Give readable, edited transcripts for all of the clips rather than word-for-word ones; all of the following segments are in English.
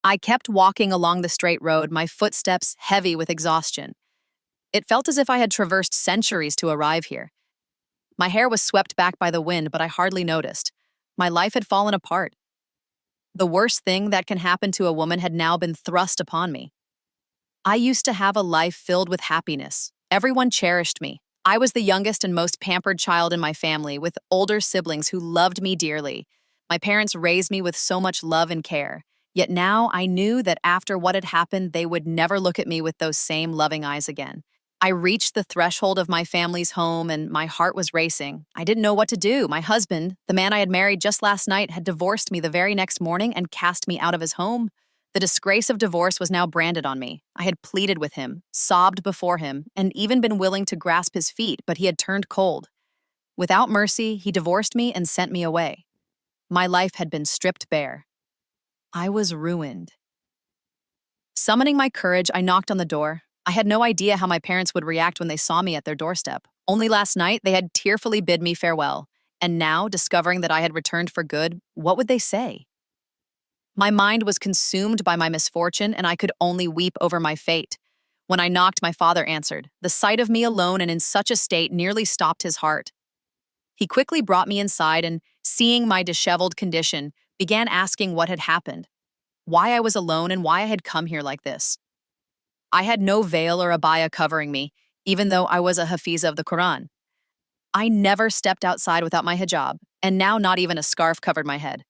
I kept walking along the straight road, my footsteps heavy with exhaustion. It felt as if I had traversed centuries to arrive here. My hair was swept back by the wind, but I hardly noticed. My life had fallen apart. The worst thing that can happen to a woman had now been thrust upon me. I used to have a life filled with happiness. Everyone cherished me. I was the youngest and most pampered child in my family, with older siblings who loved me dearly. My parents raised me with so much love and care. Yet now I knew that after what had happened, they would never look at me with those same loving eyes again. I reached the threshold of my family's home and my heart was racing. I didn't know what to do. My husband, the man I had married just last night, had divorced me the very next morning and cast me out of his home. The disgrace of divorce was now branded on me. I had pleaded with him, sobbed before him, and even been willing to grasp his feet, but he had turned cold. Without mercy, he divorced me and sent me away. My life had been stripped bare. I was ruined. Summoning my courage, I knocked on the door. I had no idea how my parents would react when they saw me at their doorstep. Only last night, they had tearfully bid me farewell. And now, discovering that I had returned for good, what would they say? My mind was consumed by my misfortune, and I could only weep over my fate. When I knocked, my father answered. The sight of me alone and in such a state nearly stopped his heart. He quickly brought me inside and, seeing my disheveled condition, began asking what had happened, why I was alone and why I had come here like this. I had no veil or abaya covering me, even though I was a hafiza of the Quran. I never stepped outside without my hijab, and now not even a scarf covered my head.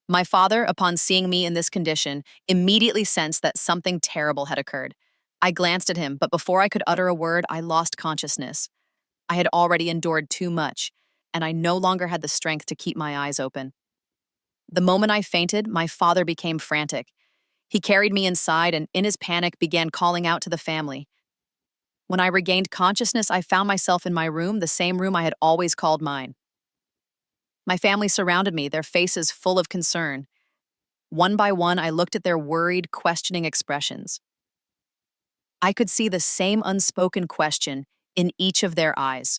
My father, upon seeing me in this condition, immediately sensed that something terrible had occurred. I glanced at him, but before I could utter a word, I lost consciousness. I had already endured too much, and I no longer had the strength to keep my eyes open. The moment I fainted, my father became frantic. He carried me inside and, in his panic, began calling out to the family. When I regained consciousness, I found myself in my room, the same room I had always called mine. My family surrounded me, their faces full of concern. One by one, I looked at their worried, questioning expressions. I could see the same unspoken question in each of their eyes.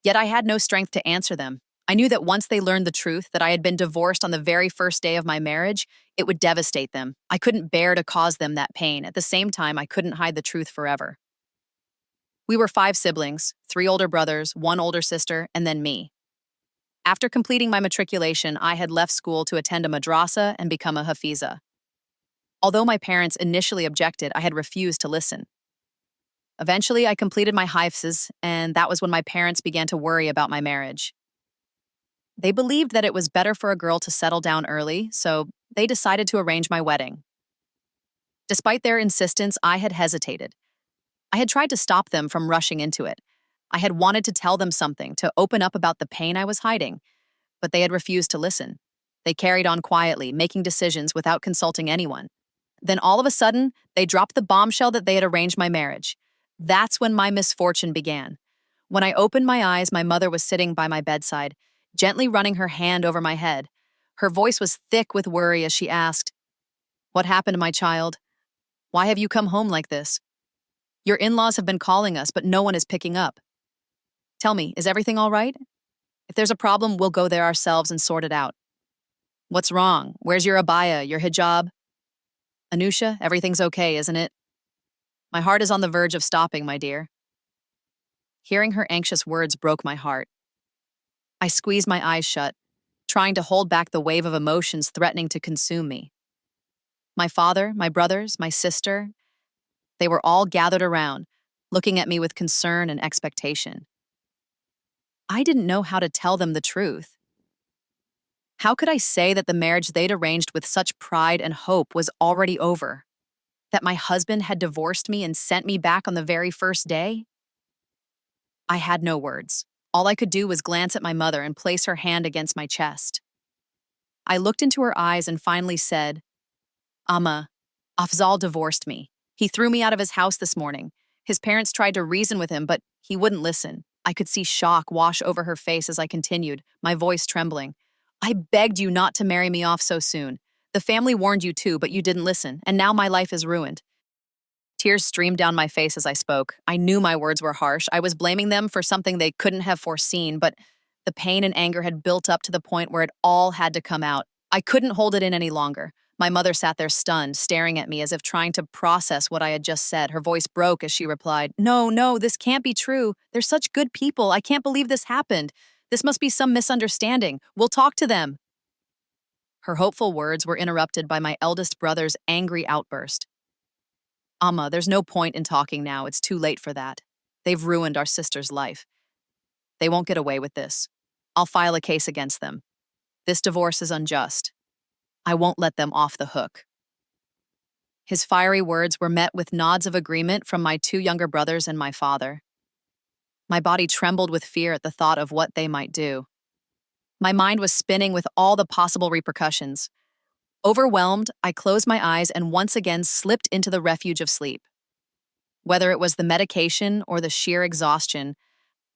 Yet I had no strength to answer them. I knew that once they learned the truth, that I had been divorced on the very first day of my marriage, it would devastate them. I couldn't bear to cause them that pain. At the same time, I couldn't hide the truth forever. We were 5 siblings, 3 older brothers, 1 older sister, and then me. After completing my matriculation, I had left school to attend a madrasa and become a hafiza. Although my parents initially objected, I had refused to listen. Eventually, I completed my hifzes, and that was when my parents began to worry about my marriage. They believed that it was better for a girl to settle down early, so they decided to arrange my wedding. Despite their insistence, I had hesitated. I had tried to stop them from rushing into it. I had wanted to tell them something, to open up about the pain I was hiding, but they had refused to listen. They carried on quietly, making decisions without consulting anyone. Then all of a sudden, they dropped the bombshell that they had arranged my marriage. That's when my misfortune began. When I opened my eyes, my mother was sitting by my bedside, gently running her hand over my head. Her voice was thick with worry as she asked, "What happened, my child? Why have you come home like this? Your in-laws have been calling us, but no one is picking up. Tell me, is everything all right? If there's a problem, we'll go there ourselves and sort it out. What's wrong? Where's your abaya, your hijab? Anusha, everything's okay, isn't it? My heart is on the verge of stopping, my dear." Hearing her anxious words broke my heart. I squeezed my eyes shut, trying to hold back the wave of emotions threatening to consume me. My father, my brothers, my sister, they were all gathered around, looking at me with concern and expectation. I didn't know how to tell them the truth. How could I say that the marriage they'd arranged with such pride and hope was already over? That my husband had divorced me and sent me back on the very first day? I had no words. All I could do was glance at my mother and place her hand against my chest. I looked into her eyes and finally said, "Amma, Afzal divorced me. He threw me out of his house this morning. His parents tried to reason with him, but he wouldn't listen." I could see shock wash over her face as I continued, my voice trembling. "I begged you not to marry me off so soon. The family warned you too, but you didn't listen, and now my life is ruined." Tears streamed down my face as I spoke. I knew my words were harsh. I was blaming them for something they couldn't have foreseen, but the pain and anger had built up to the point where it all had to come out. I couldn't hold it in any longer. My mother sat there stunned, staring at me as if trying to process what I had just said. Her voice broke as she replied, "No, no, this can't be true. They're such good people. I can't believe this happened. This must be some misunderstanding. We'll talk to them." Her hopeful words were interrupted by my eldest brother's angry outburst. "Amma, there's no point in talking now. It's too late for that. They've ruined our sister's life. They won't get away with this. I'll file a case against them. This divorce is unjust. I won't let them off the hook." His fiery words were met with nods of agreement from my two younger brothers and my father. My body trembled with fear at the thought of what they might do. My mind was spinning with all the possible repercussions. Overwhelmed, I closed my eyes and once again slipped into the refuge of sleep. Whether it was the medication or the sheer exhaustion,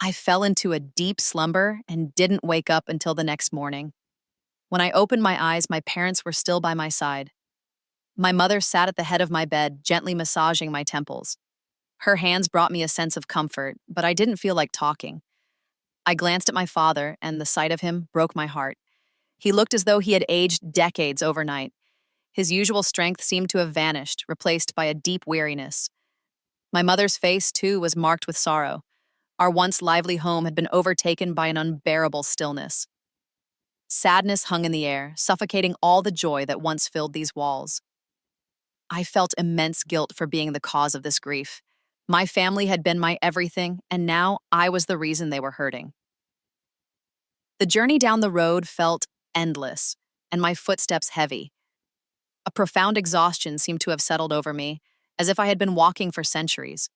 I fell into a deep slumber and didn't wake up until the next morning. When I opened my eyes, my parents were still by my side. My mother sat at the head of my bed, gently massaging my temples. Her hands brought me a sense of comfort, but I didn't feel like talking. I glanced at my father, and the sight of him broke my heart. He looked as though he had aged decades overnight. His usual strength seemed to have vanished, replaced by a deep weariness. My mother's face, too, was marked with sorrow. Our once lively home had been overtaken by an unbearable stillness. Sadness hung in the air, suffocating all the joy that once filled these walls. I felt immense guilt for being the cause of this grief. My family had been my everything, and now I was the reason they were hurting. The journey down the road felt endless, and my footsteps heavy. A profound exhaustion seemed to have settled over me, as if I had been walking for centuries.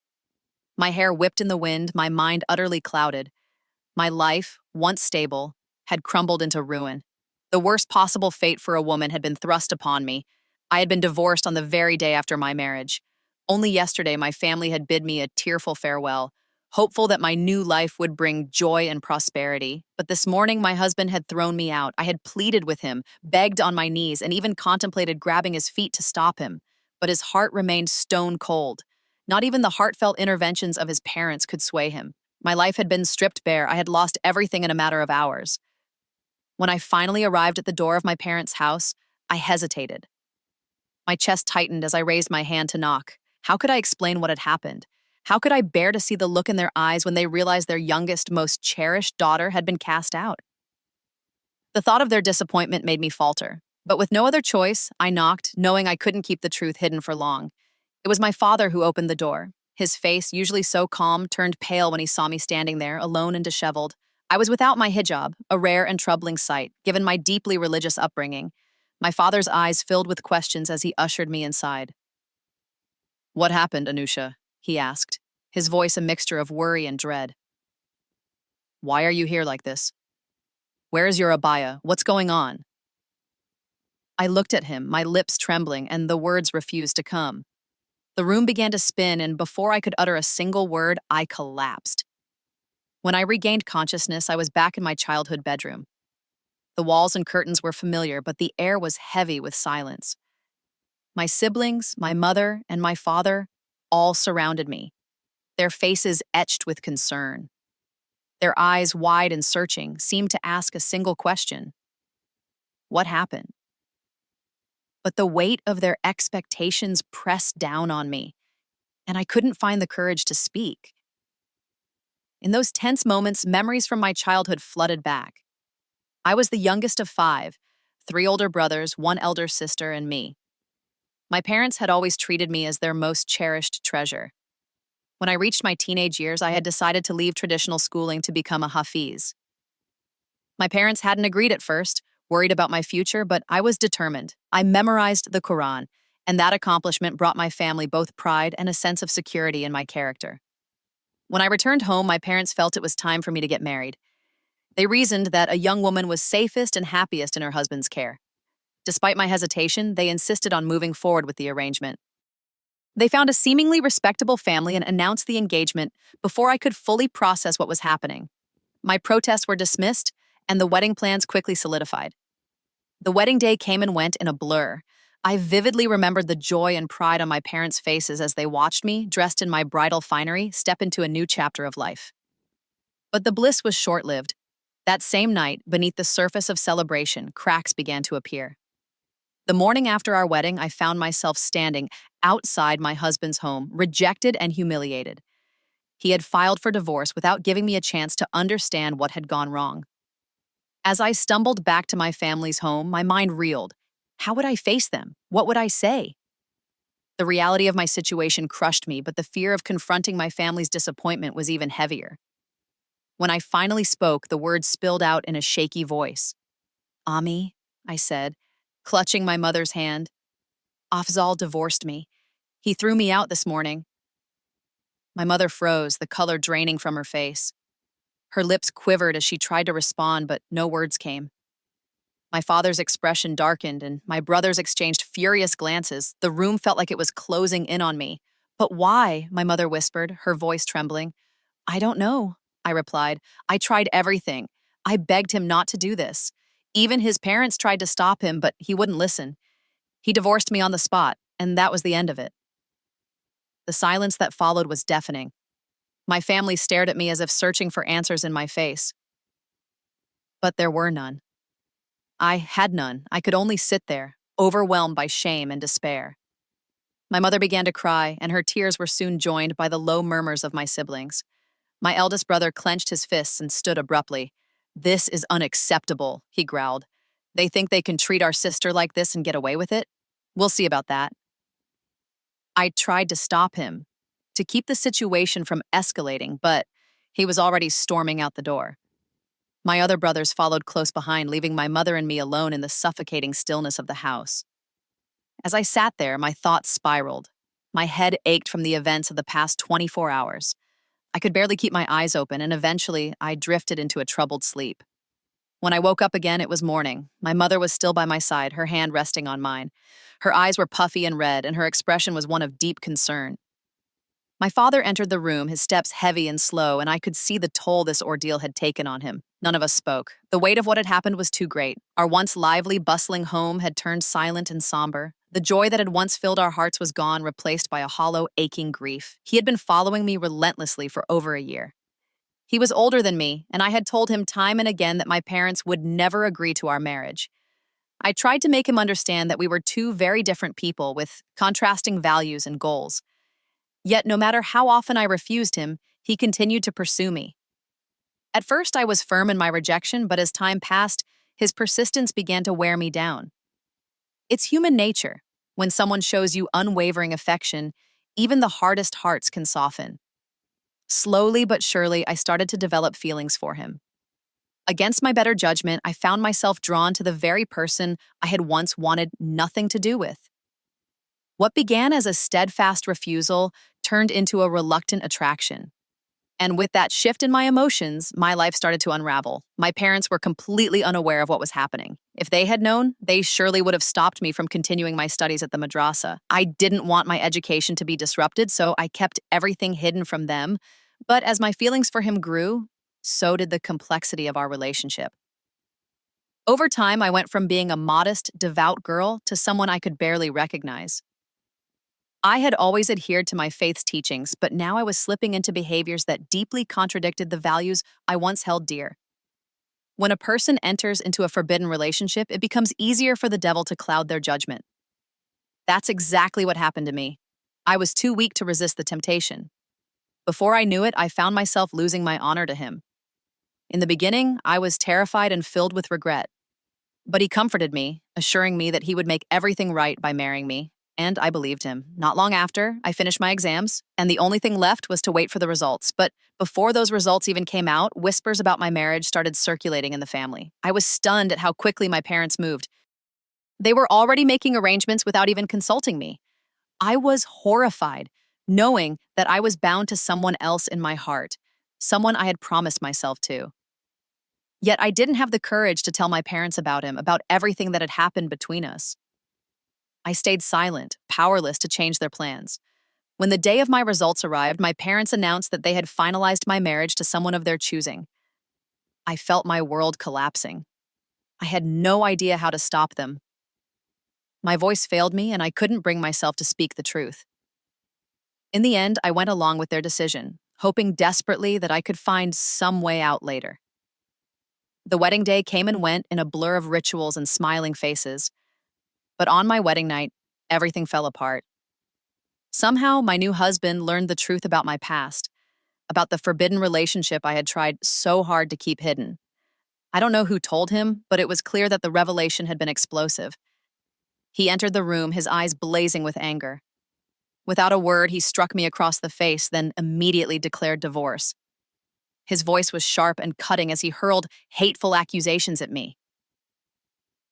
My hair whipped in the wind, my mind utterly clouded. My life, once stable, had crumbled into ruin. The worst possible fate for a woman had been thrust upon me. I had been divorced on the very day after my marriage. Only yesterday, my family had bid me a tearful farewell, hopeful that my new life would bring joy and prosperity. But this morning, my husband had thrown me out. I had pleaded with him, begged on my knees, and even contemplated grabbing his feet to stop him. But his heart remained stone cold. Not even the heartfelt interventions of his parents could sway him. My life had been stripped bare. I had lost everything in a matter of hours. When I finally arrived at the door of my parents' house, I hesitated. My chest tightened as I raised my hand to knock. How could I explain what had happened? How could I bear to see the look in their eyes when they realized their youngest, most cherished daughter had been cast out? The thought of their disappointment made me falter. But with no other choice, I knocked, knowing I couldn't keep the truth hidden for long. It was my father who opened the door. His face, usually so calm, turned pale when he saw me standing there, alone and disheveled. I was without my hijab, a rare and troubling sight, given my deeply religious upbringing. My father's eyes filled with questions as he ushered me inside. "What happened, Anusha?" he asked, his voice a mixture of worry and dread. "Why are you here like this? Where is your abaya? What's going on?" I looked at him, my lips trembling, and the words refused to come. The room began to spin, and before I could utter a single word, I collapsed. When I regained consciousness, I was back in my childhood bedroom. The walls and curtains were familiar, but the air was heavy with silence. My siblings, my mother, and my father all surrounded me, their faces etched with concern. Their eyes, wide and searching, seemed to ask a single question: what happened? But the weight of their expectations pressed down on me, and I couldn't find the courage to speak. In those tense moments, memories from my childhood flooded back. I was the youngest of 5, 3 older brothers, 1 elder sister, and me. My parents had always treated me as their most cherished treasure. When I reached my teenage years, I had decided to leave traditional schooling to become a hafiz. My parents hadn't agreed at first, worried about my future, but I was determined. I memorized the Quran, and that accomplishment brought my family both pride and a sense of security in my character. When I returned home, my parents felt it was time for me to get married. They reasoned that a young woman was safest and happiest in her husband's care. Despite my hesitation, they insisted on moving forward with the arrangement. They found a seemingly respectable family and announced the engagement before I could fully process what was happening. My protests were dismissed, and the wedding plans quickly solidified. The wedding day came and went in a blur. I vividly remembered the joy and pride on my parents' faces as they watched me, dressed in my bridal finery, step into a new chapter of life. But the bliss was short-lived. That same night, beneath the surface of celebration, cracks began to appear. The morning after our wedding, I found myself standing outside my husband's home, rejected and humiliated. He had filed for divorce without giving me a chance to understand what had gone wrong. As I stumbled back to my family's home, my mind reeled. How would I face them? What would I say? The reality of my situation crushed me, but the fear of confronting my family's disappointment was even heavier. When I finally spoke, the words spilled out in a shaky voice. Ami, I said, clutching my mother's hand. Afzal divorced me. He threw me out this morning. My mother froze, the color draining from her face. Her lips quivered as she tried to respond, but no words came. My father's expression darkened, and my brothers exchanged furious glances. The room felt like it was closing in on me. But why? My mother whispered, her voice trembling. I don't know, I replied. I tried everything. I begged him not to do this. Even his parents tried to stop him, but he wouldn't listen. He divorced me on the spot, and that was the end of it. The silence that followed was deafening. My family stared at me as if searching for answers in my face. But there were none. I had none. I could only sit there, overwhelmed by shame and despair. My mother began to cry, and her tears were soon joined by the low murmurs of my siblings. My eldest brother clenched his fists and stood abruptly. This is unacceptable, he growled. They think they can treat our sister like this and get away with it? We'll see about that. I tried to stop him, to keep the situation from escalating, but he was already storming out the door. My other brothers followed close behind, leaving my mother and me alone in the suffocating stillness of the house. As I sat there, my thoughts spiraled. My head ached from the events of the past 24 hours. I could barely keep my eyes open, and eventually I drifted into a troubled sleep. When I woke up again, it was morning. My mother was still by my side, her hand resting on mine. Her eyes were puffy and red, and her expression was one of deep concern. My father entered the room, his steps heavy and slow, and I could see the toll this ordeal had taken on him. None of us spoke. The weight of what had happened was too great. Our once lively, bustling home had turned silent and somber. The joy that had once filled our hearts was gone, replaced by a hollow, aching grief. He had been following me relentlessly for over a year. He was older than me, and I had told him time and again that my parents would never agree to our marriage. I tried to make him understand that we were two very different people with contrasting values and goals. Yet no matter how often I refused him, he continued to pursue me. At first I was firm in my rejection, but as time passed, his persistence began to wear me down. It's human nature. When someone shows you unwavering affection, even the hardest hearts can soften. Slowly but surely, I started to develop feelings for him. Against my better judgment, I found myself drawn to the very person I had once wanted nothing to do with. What began as a steadfast refusal turned into a reluctant attraction. And with that shift in my emotions, my life started to unravel. My parents were completely unaware of what was happening. If they had known, they surely would have stopped me from continuing my studies at the madrasa. I didn't want my education to be disrupted, so I kept everything hidden from them. But as my feelings for him grew, so did the complexity of our relationship. Over time, I went from being a modest, devout girl to someone I could barely recognize. I had always adhered to my faith's teachings, but now I was slipping into behaviors that deeply contradicted the values I once held dear. When a person enters into a forbidden relationship, it becomes easier for the devil to cloud their judgment. That's exactly what happened to me. I was too weak to resist the temptation. Before I knew it, I found myself losing my honor to him. In the beginning, I was terrified and filled with regret. But he comforted me, assuring me that he would make everything right by marrying me. And I believed him. Not long after, I finished my exams, and the only thing left was to wait for the results. But before those results even came out, whispers about my marriage started circulating in the family. I was stunned at how quickly my parents moved. They were already making arrangements without even consulting me. I was horrified, knowing that I was bound to someone else in my heart, someone I had promised myself to. Yet I didn't have the courage to tell my parents about him, about everything that had happened between us. I stayed silent, powerless to change their plans. When the day of my results arrived, my parents announced that they had finalized my marriage to someone of their choosing. I felt my world collapsing. I had no idea how to stop them. My voice failed me, and I couldn't bring myself to speak the truth. In the end, I went along with their decision, hoping desperately that I could find some way out later. The wedding day came and went in a blur of rituals and smiling faces. But on my wedding night, everything fell apart. Somehow, my new husband learned the truth about my past, about the forbidden relationship I had tried so hard to keep hidden. I don't know who told him, but it was clear that the revelation had been explosive. He entered the room, his eyes blazing with anger. Without a word, he struck me across the face, then immediately declared divorce. His voice was sharp and cutting as he hurled hateful accusations at me.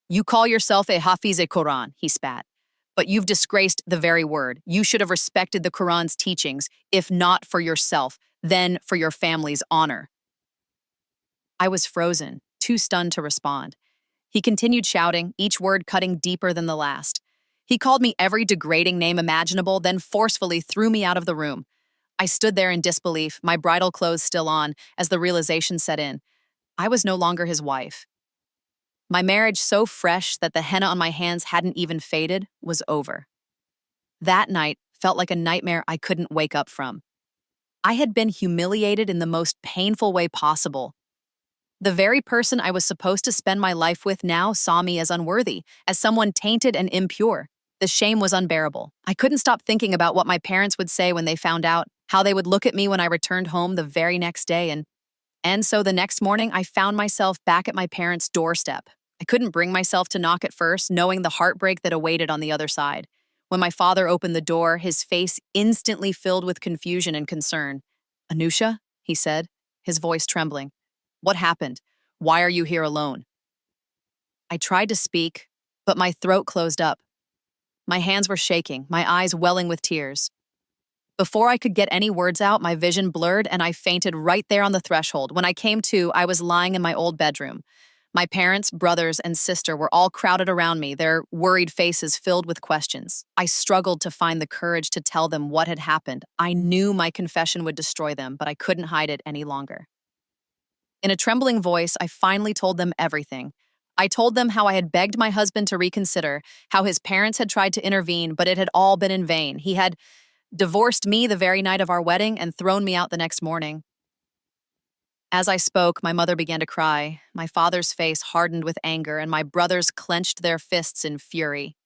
"You call yourself a Hafiz-e-Quran," he spat, "but you've disgraced the very word. You should have respected the Quran's teachings, if not for yourself, then for your family's honor." I was frozen, too stunned to respond. He continued shouting, each word cutting deeper than the last. He called me every degrading name imaginable, then forcefully threw me out of the room. I stood there in disbelief, my bridal clothes still on, as the realization set in. I was no longer his wife. My marriage, so fresh that the henna on my hands hadn't even faded, was over. That night felt like a nightmare I couldn't wake up from. I had been humiliated in the most painful way possible. The very person I was supposed to spend my life with now saw me as unworthy, as someone tainted and impure. The shame was unbearable. I couldn't stop thinking about what my parents would say when they found out, how they would look at me when I returned home the very next day, and so the next morning, I found myself back at my parents' doorstep. I couldn't bring myself to knock at first, knowing the heartbreak that awaited on the other side. When my father opened the door, his face instantly filled with confusion and concern. "Anusha?" he said, his voice trembling. "What happened? Why are you here alone?" I tried to speak, but my throat closed up. My hands were shaking, my eyes welling with tears. Before I could get any words out, my vision blurred and I fainted right there on the threshold. When I came to, I was lying in my old bedroom. My parents, brothers, and sister were all crowded around me, their worried faces filled with questions. I struggled to find the courage to tell them what had happened. I knew my confession would destroy them, but I couldn't hide it any longer. In a trembling voice, I finally told them everything. I told them how I had begged my husband to reconsider, how his parents had tried to intervene, but it had all been in vain. He had divorced me the very night of our wedding and thrown me out the next morning. As I spoke, my mother began to cry. My father's face hardened with anger, and my brothers clenched their fists in fury.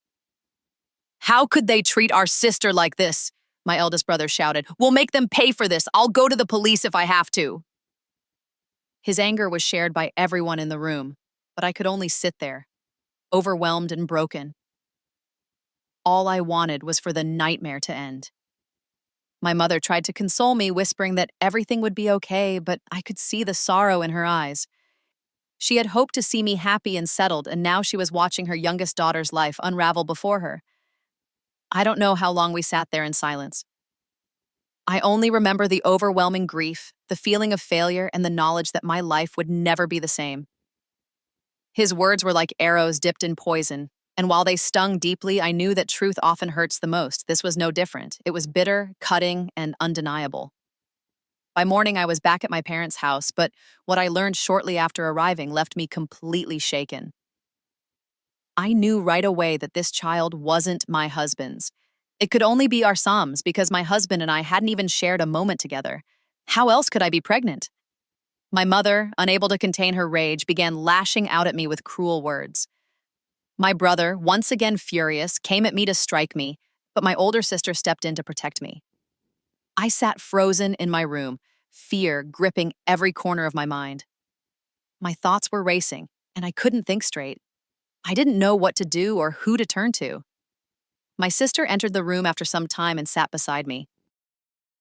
"How could they treat our sister like this?" my eldest brother shouted. "We'll make them pay for this. I'll go to the police if I have to." His anger was shared by everyone in the room, but I could only sit there, overwhelmed and broken. All I wanted was for the nightmare to end. My mother tried to console me, whispering that everything would be okay, but I could see the sorrow in her eyes. She had hoped to see me happy and settled, and now she was watching her youngest daughter's life unravel before her. I don't know how long we sat there in silence. I only remember the overwhelming grief, the feeling of failure, and the knowledge that my life would never be the same. His words were like arrows dipped in poison, and while they stung deeply, I knew that truth often hurts the most. This was no different. It was bitter, cutting, and undeniable. By morning, I was back at my parents' house, but what I learned shortly after arriving left me completely shaken. I knew right away that this child wasn't my husband's. It could only be our Sam's because my husband and I hadn't even shared a moment together. How else could I be pregnant? My mother, unable to contain her rage, began lashing out at me with cruel words. My brother, once again furious, came at me to strike me, but my older sister stepped in to protect me. I sat frozen in my room, fear gripping every corner of my mind. My thoughts were racing, and I couldn't think straight. I didn't know what to do or who to turn to. My sister entered the room after some time and sat beside me.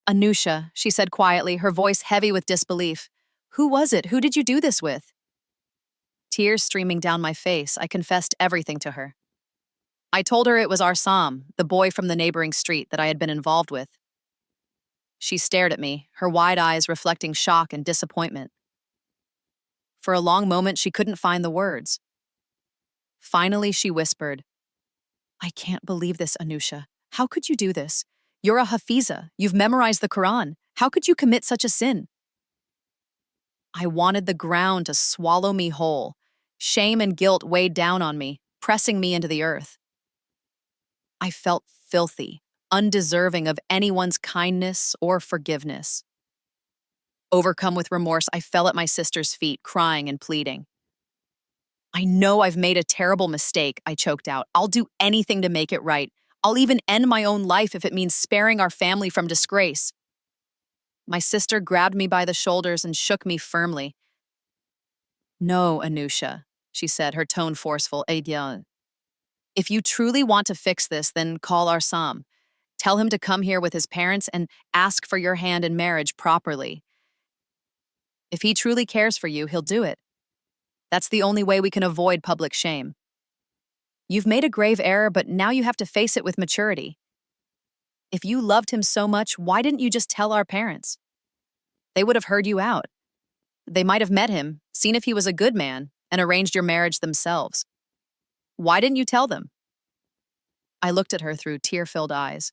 "Anusha," she said quietly, her voice heavy with disbelief. "Who was it? Who did you do this with?" Tears streaming down my face, I confessed everything to her. I told her it was our Sam, the boy from the neighboring street that I had been involved with. She stared at me, her wide eyes reflecting shock and disappointment. For a long moment, she couldn't find the words. Finally, she whispered, "I can't believe this, Anusha. How could you do this? You're a Hafiza. You've memorized the Quran. How could you commit such a sin?" I wanted the ground to swallow me whole. Shame and guilt weighed down on me, pressing me into the earth. I felt filthy, undeserving of anyone's kindness or forgiveness. Overcome with remorse, I fell at my sister's feet, crying and pleading. I know I've made a terrible mistake, I choked out. I'll do anything to make it right. I'll even end my own life if it means sparing our family from disgrace. My sister grabbed me by the shoulders and shook me firmly. No, Anusha, she said, her tone forceful. Eh bien, if you truly want to fix this, then call our Sam. Tell him to come here with his parents and ask for your hand in marriage properly. If he truly cares for you, he'll do it. That's the only way we can avoid public shame. You've made a grave error, but now you have to face it with maturity. If you loved him so much, why didn't you just tell our parents? They would have heard you out. They might have met him, seen if he was a good man, and arranged your marriage themselves. Why didn't you tell them? I looked at her through tear-filled eyes.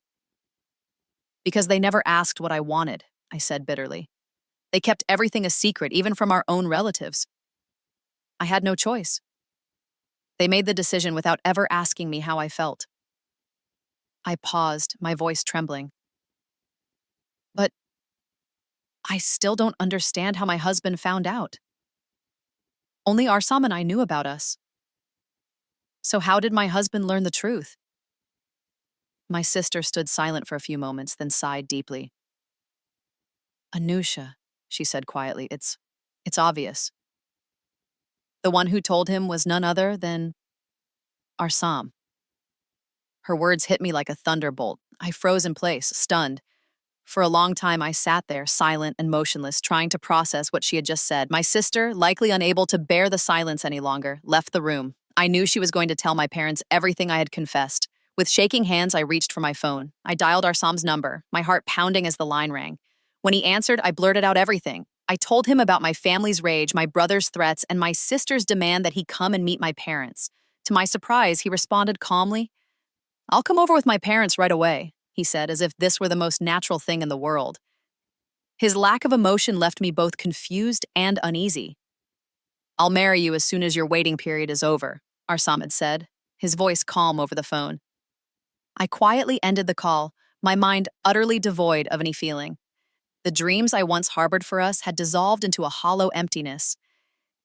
Because they never asked what I wanted, I said bitterly. They kept everything a secret, even from our own relatives. I had no choice. They made the decision without ever asking me how I felt. I paused, my voice trembling. But I still don't understand how my husband found out. Only Arsam and I knew about us. So how did my husband learn the truth? My sister stood silent for a few moments, then sighed deeply. Anusha, she said quietly, it's obvious. The one who told him was none other than Arsam. Her words hit me like a thunderbolt. I froze in place, stunned. For a long time, I sat there, silent and motionless, trying to process what she had just said. My sister, likely unable to bear the silence any longer, left the room. I knew she was going to tell my parents everything I had confessed. With shaking hands, I reached for my phone. I dialed Arsam's number, my heart pounding as the line rang. When he answered, I blurted out everything. I told him about my family's rage, my brother's threats, and my sister's demand that he come and meet my parents. To my surprise, he responded calmly, I'll come over with my parents right away, he said, as if this were the most natural thing in the world. His lack of emotion left me both confused and uneasy. I'll marry you as soon as your waiting period is over, Arsam had said, his voice calm over the phone. I quietly ended the call, my mind utterly devoid of any feeling. The dreams I once harbored for us had dissolved into a hollow emptiness.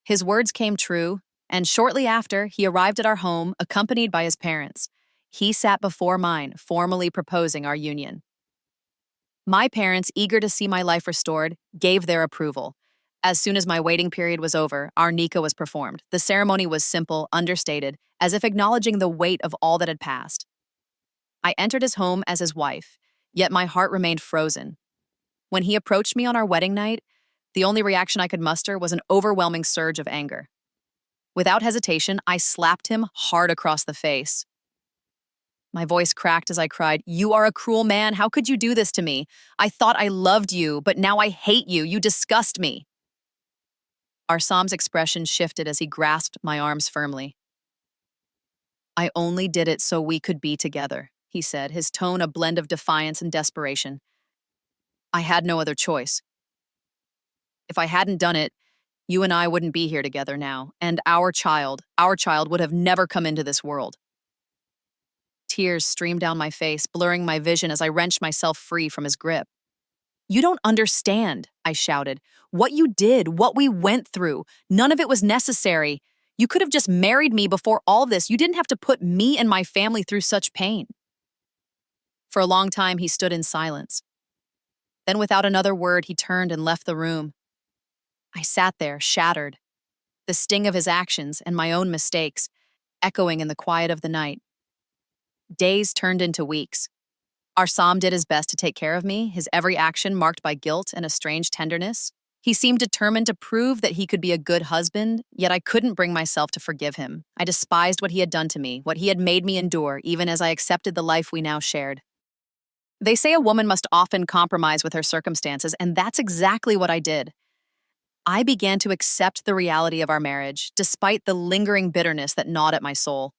His words came true, and shortly after, he arrived at our home, accompanied by his parents. He sat before mine, formally proposing our union. My parents, eager to see my life restored, gave their approval. As soon as my waiting period was over, our nikah was performed. The ceremony was simple, understated, as if acknowledging the weight of all that had passed. I entered his home as his wife, yet my heart remained frozen. When he approached me on our wedding night, the only reaction I could muster was an overwhelming surge of anger. Without hesitation, I slapped him hard across the face. My voice cracked as I cried, You are a cruel man. How could you do this to me? I thought I loved you, but now I hate you. You disgust me. Arsam's expression shifted as he grasped my arms firmly. I only did it so we could be together, he said, his tone a blend of defiance and desperation. I had no other choice. If I hadn't done it, you and I wouldn't be here together now, and our child would have never come into this world. Tears streamed down my face, blurring my vision as I wrenched myself free from his grip. You don't understand, I shouted. What you did, what we went through, none of it was necessary. You could have just married me before all this. You didn't have to put me and my family through such pain. For a long time, he stood in silence. Then without another word, he turned and left the room. I sat there, shattered, the sting of his actions and my own mistakes, echoing in the quiet of the night. Days turned into weeks. Arsam did his best to take care of me, his every action marked by guilt and a strange tenderness. He seemed determined to prove that he could be a good husband, yet I couldn't bring myself to forgive him. I despised what he had done to me, what he had made me endure, even as I accepted the life we now shared. They say a woman must often compromise with her circumstances, and that's exactly what I did. I began to accept the reality of our marriage, despite the lingering bitterness that gnawed at my soul.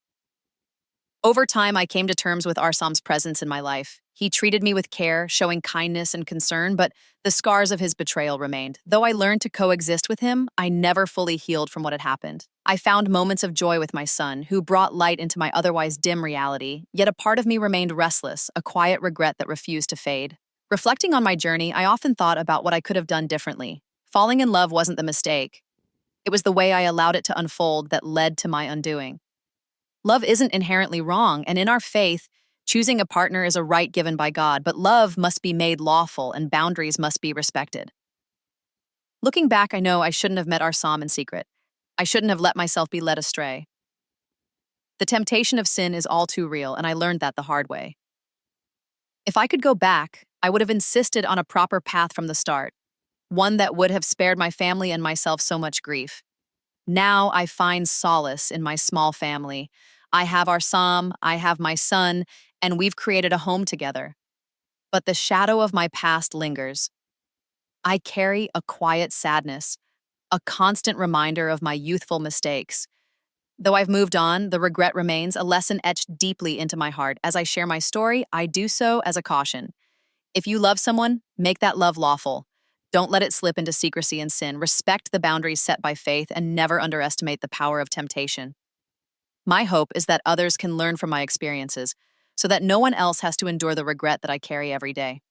Over time, I came to terms with Arsam's presence in my life. He treated me with care, showing kindness and concern, but the scars of his betrayal remained. Though I learned to coexist with him, I never fully healed from what had happened. I found moments of joy with my son, who brought light into my otherwise dim reality, yet a part of me remained restless, a quiet regret that refused to fade. Reflecting on my journey, I often thought about what I could have done differently. Falling in love wasn't the mistake. It was the way I allowed it to unfold that led to my undoing. Love isn't inherently wrong, and in our faith, choosing a partner is a right given by God, but love must be made lawful and boundaries must be respected. Looking back, I know I shouldn't have met our Psalm in secret. I shouldn't have let myself be led astray. The temptation of sin is all too real, and I learned that the hard way. If I could go back, I would have insisted on a proper path from the start, one that would have spared my family and myself so much grief. Now I find solace in my small family. I have our Psalm, I have my son, and we've created a home together. But the shadow of my past lingers. I carry a quiet sadness, a constant reminder of my youthful mistakes. Though I've moved on, the regret remains, a lesson etched deeply into my heart. As I share my story, I do so as a caution. If you love someone, make that love lawful. Don't let it slip into secrecy and sin. Respect the boundaries set by faith and never underestimate the power of temptation. My hope is that others can learn from my experiences so that no one else has to endure the regret that I carry every day.